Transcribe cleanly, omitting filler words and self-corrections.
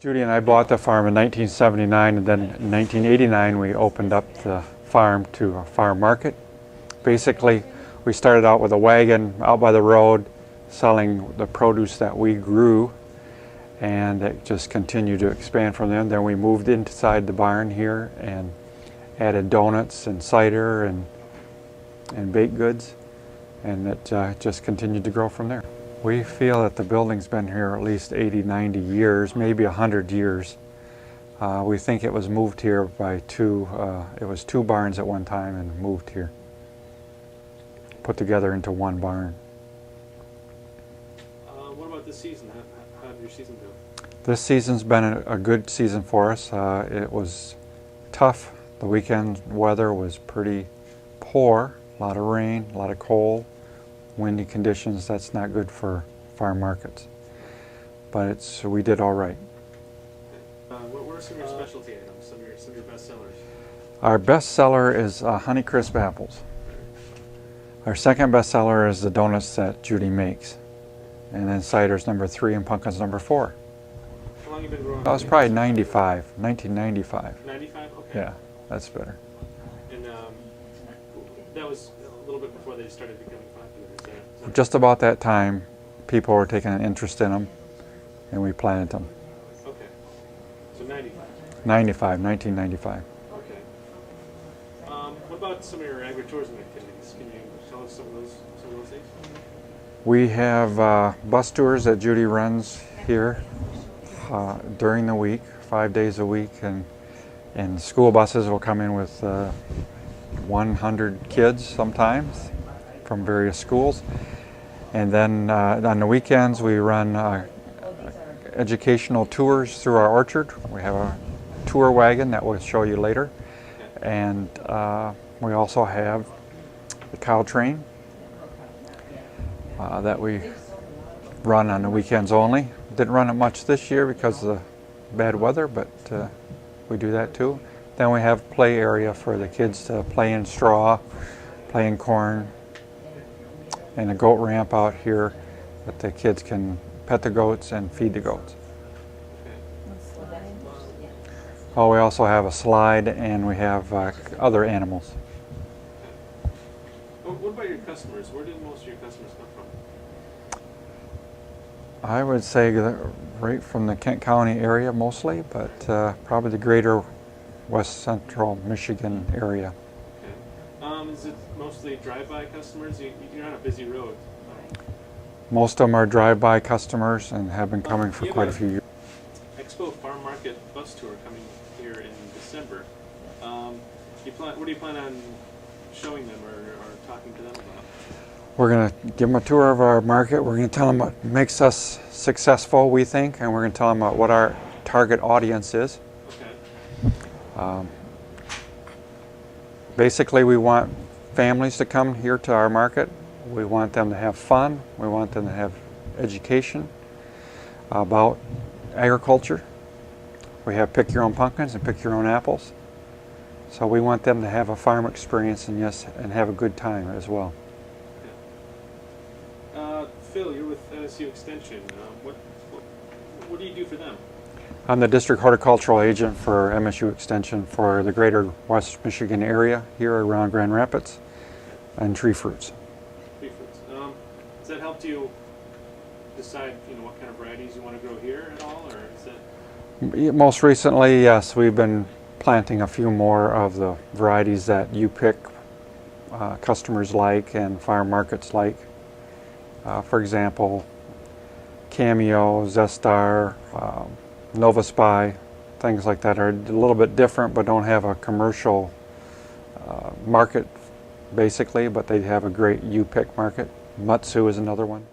Judy and I bought the farm in 1979, and then in 1989 we opened up the farm to a farm market. Basically, we started out with a wagon out by the road selling the produce that we grew, and it just continued to expand from there. Then we moved inside the barn here and added donuts and cider and baked goods, and it just continued to grow from there. We feel that the building's been here at least 80, 90 years, maybe 100 years. We think it was moved here by it was two barns at one time and moved here, put together into one barn. What about this season? How did your season go? This season's been a good season for us. It was tough. The weekend weather was pretty poor, a lot of rain, a lot of cold, windy conditions. That's not good for farm markets. But we did all right. What are some of your specialty items, some of your best sellers? Our best seller is Honeycrisp apples. Our second best seller is the donuts that Judy makes. And then cider's number 3 and pumpkin's number 4. How long have you been growing? That was probably 1995. 95? Okay. Yeah, that's better. And that was a little bit before they started becoming popular. Is that Just about that time, people were taking an interest in them, and we planted them. okay. So 1995. Okay. What about some of your agritourism activities? Can you tell us some of those things? We have bus tours that Judy runs here during the week, 5 days a week, and school buses will come in with 100 kids sometimes from various schools. And then on the weekends we run educational tours through our orchard. We have a tour wagon that we'll show you later. And we also have the cow train that we run on the weekends only. Didn't run it much this year because of the bad weather, but we do that too. Then we have play area for the kids to play in straw, play in corn, and a goat ramp out here that the kids can pet the goats and feed the goats. Oh, we also have a slide, and we have other animals. What about your customers? Where did most of your customers come from? I would say right from the Kent County area mostly, but probably the greater west central Michigan area. Okay. Is it mostly drive-by customers? You're on a busy road. Most of them are drive-by customers and have been coming for quite a few years. Expo Farm Market bus tour coming here in December. What do you plan on showing them or talking to them about? We're going to give them a tour of our market. We're going to tell them what makes us successful, we think, and we're going to tell them what our target audience is. Okay. Basically, we want families to come here to our market. We want them to have fun. We want them to have education about agriculture. We have pick your own pumpkins and pick your own apples. So we want them to have a farm experience and have a good time as well. Phil, you're with MSU Extension. What do you do for them? I'm the district horticultural agent for MSU Extension for the greater West Michigan area here around Grand Rapids, and tree fruits. Tree fruits. Has that helped you decide, what kind of varieties you want to grow here at all, or is that? Most recently, yes, we've been planting a few more of the varieties that you pick, customers like and farm markets like. For example, Cameo, Zestar, Nova Spy, things like that are a little bit different but don't have a commercial market basically, but they have a great you-pick market. Matsu is another one.